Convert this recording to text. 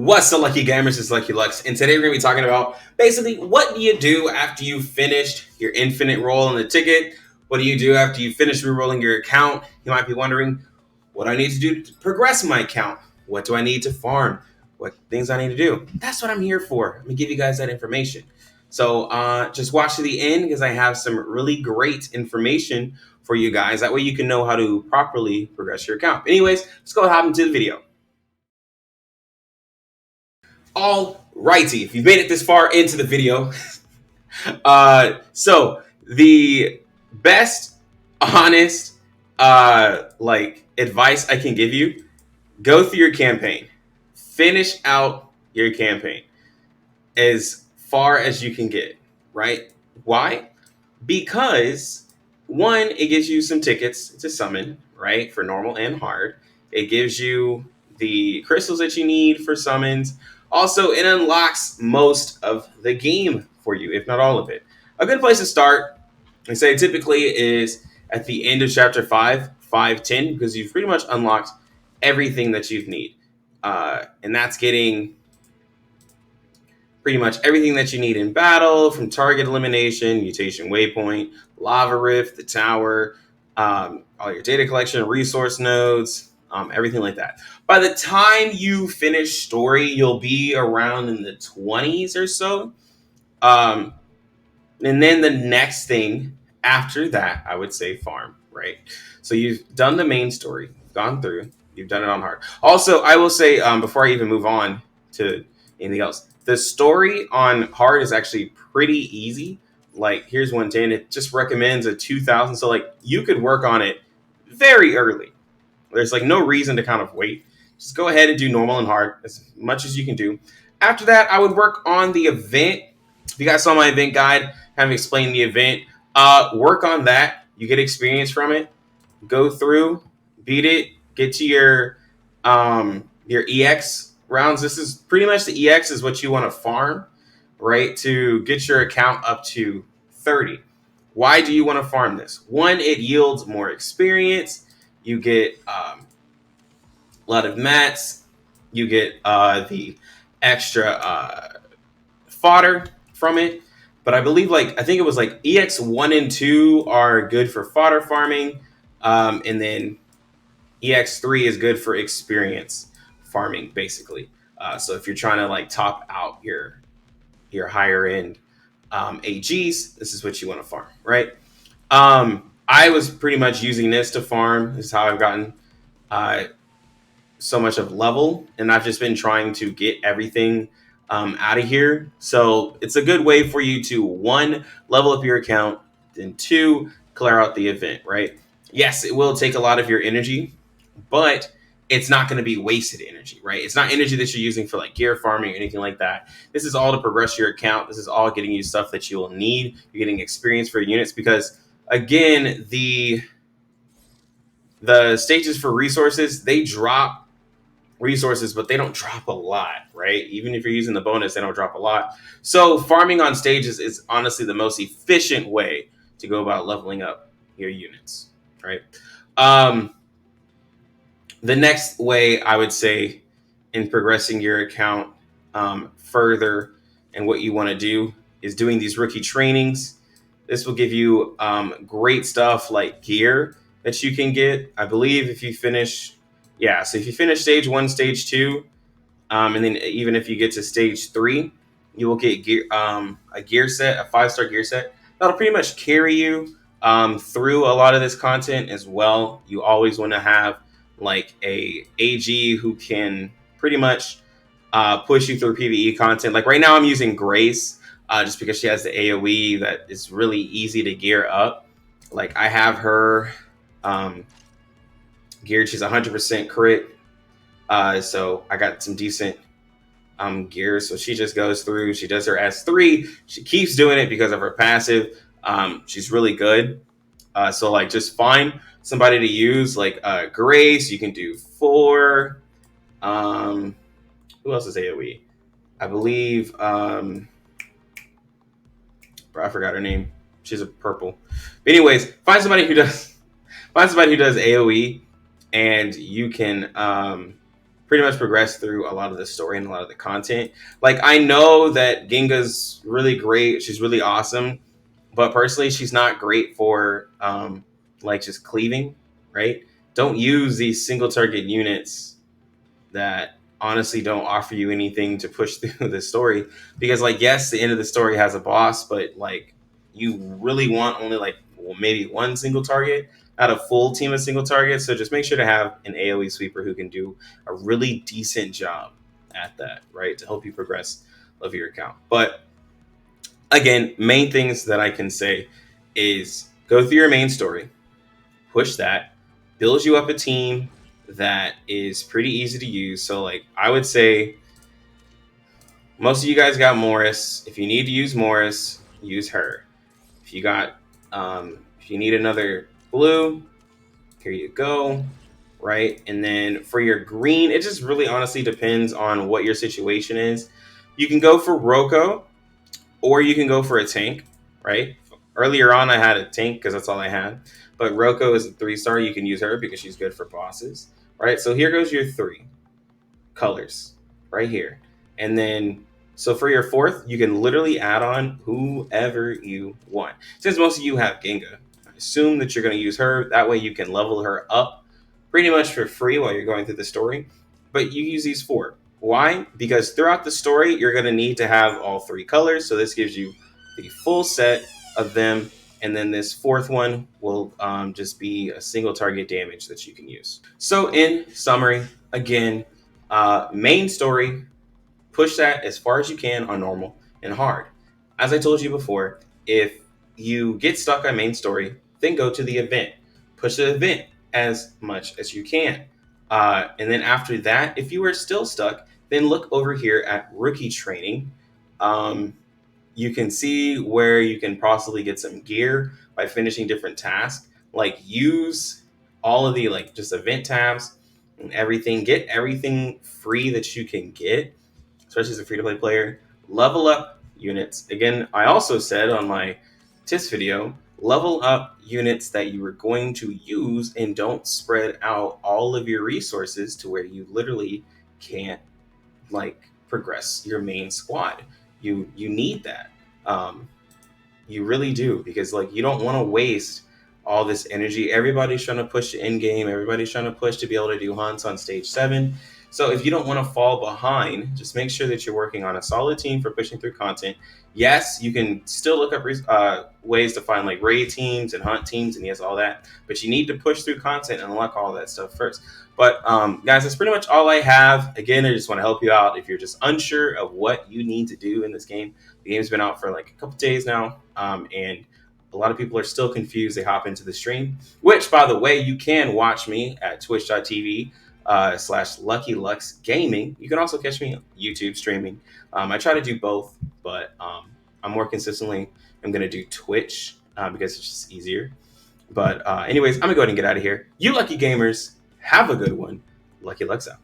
What's up, Lucky Gamers? It's Lucky Lux, and today we're going to be talking about basically what do you do after you've finished your infinite roll in the ticket? What do you do after you finish rerolling your account? You might be wondering, what do I need to do to progress my account? What do I need to farm? What things I need to do? That's what I'm here for. I'm going to give you guys that information. So just watch to the end because I have some really great information for you guys. That way you can know how to properly progress your account. Anyways, let's go hop into the video. All righty, if you've made it this far into the video, so the best, honest, advice I can give you: go through your campaign, finish out your campaign as far as you can get. Right? Why? Because one, it gives you some tickets to summon, right, for normal and hard. It gives you the crystals that you need for summons. Also, it unlocks most of the game for you, if not all of it. A good place to start, I say typically, is at the end of chapter 5, 5:10, because you've pretty much unlocked everything that you need. And that's getting pretty much everything that you need in battle, from target elimination, mutation waypoint, lava rift, the tower, all your data collection, resource nodes, everything like that. By the time you finish story, you'll be around in the 20s or so. And then the next thing after that, I would say farm, right? So you've done the main story, gone through, you've done it on hard. Also, I will say, before I even move on to anything else, the story on hard is actually pretty easy. Like, here's 110. It just recommends a 2000. So, like, you could work on it very early. There's, like, no reason to kind of wait. Just go ahead and do normal and hard as much as you can do. After that, I would work on the event. If you guys saw my event guide, kind of explain the event. Work on that. You get experience from it. Go through, beat it, get to your EX rounds. This is pretty much the EX is what you want to farm, right? To get your account up to 30. Why do you want to farm this? One, it yields more experience. You get a lot of mats. You get the extra fodder from it. But I believe, I think it was like EX 1 and 2 are good for fodder farming. And then EX 3 is good for experience farming, basically. So if you're trying to top out your higher end AGs, this is what you want to farm, right? I was pretty much using this to farm. This is how I've gotten so much of level, and I've just been trying to get everything out of here. So it's a good way for you to, one, level up your account, and two, clear out the event, right? Yes, it will take a lot of your energy, but it's not going to be wasted energy, right? It's not energy that you're using for gear farming or anything like that. This is all to progress your account. This is all getting you stuff that you will need. You're getting experience for your units because, again, the stages for resources, they drop resources, but they don't drop a lot, right? Even if you're using the bonus, they don't drop a lot. So farming on stages is honestly the most efficient way to go about leveling up your units, right? The next way I would say in progressing your account further, and what you want to do is doing these rookie trainings. This will give you great stuff like gear that you can get. I believe if you finish, so if you finish stage 1, stage 2, and then even if you get to stage 3, you will get gear, a gear set, a 5-star gear set that'll pretty much carry you through a lot of this content as well. You always want to have a AG who can pretty much push you through PvE content. Like right now I'm using Grace just because she has the AoE that is really easy to gear up. Like I have her geared. She's 100% crit. So I got some decent gear. So she just goes through, she does her S3. She keeps doing it because of her passive. She's really good. So just find somebody to use Grace. You can do 4. Who else is AoE? I believe I forgot her name. She's a purple. But anyways, find somebody who does AoE, and you can pretty much progress through a lot of the story and a lot of the content. Like, I know that Ginga's really great, she's really awesome, but personally, she's not great for like just cleaving, right? Don't use these single target units that honestly don't offer you anything to push through the story, because like, yes, the end of the story has a boss, but like, you really want only like, well, maybe one single target, not a full team of single targets. So just make sure to have an AoE sweeper who can do a really decent job at that, right, to help you progress of your account. But again, main things that I can say is go through your main story, push that, build you up a team that is pretty easy to use. So like, I would say most of you guys got Morris. If you need to use Morris, use her. If you got if you need another blue, here you go. Right? And then for your green, it just really honestly depends on what your situation is. You can go for Roko, or you can go for a tank, right? Earlier on, I had a tank because that's all I had. But Roko is a 3-star. You can use her because she's good for bosses, right? So here goes your 3 colors right here. And then, so for your 4th, you can literally add on whoever you want. Since most of you have Genga, I assume that you're going to use her. That way you can level her up pretty much for free while you're going through the story. But you use these 4. Why? Because throughout the story, you're going to need to have all 3 colors. So this gives you the full set of them. And then this 4th one will just be a single target damage that you can use. So in summary, again, main story, push that as far as you can on normal and hard. As I told you before, if you get stuck on main story, then go to the event. Push the event as much as you can. And then after that, if you are still stuck, then look over here at rookie training. You can see where you can possibly get some gear by finishing different tasks. Like, use all of the like just event tabs and everything. Get everything free that you can get, especially as a free to play player. Level up units. Again, I also said on my TIS video, level up units that you are going to use and don't spread out all of your resources to where you literally can't like progress your main squad. You need that. Um, you really do, because like, you don't want to waste all this energy. Everybody's trying to push the end game. Everybody's trying to push to be able to do hunts on stage 7. So if you don't want to fall behind, just make sure that you're working on a solid team for pushing through content. Yes, you can still look up ways to find like raid teams and hunt teams, and yes, all that. But you need to push through content and unlock all that stuff first. But guys, that's pretty much all I have. Again, I just want to help you out if you're just unsure of what you need to do in this game. The game's been out for like a couple days now, and a lot of people are still confused. They hop into the stream, which, by the way, you can watch me at twitch.tv /Lucky Lux Gaming. You can also catch me on YouTube streaming. I try to do both, but I'm more consistently, I'm going to do Twitch because it's just easier. But anyways, I'm going to go ahead and get out of here. You lucky gamers, have a good one. Lucky Lux out.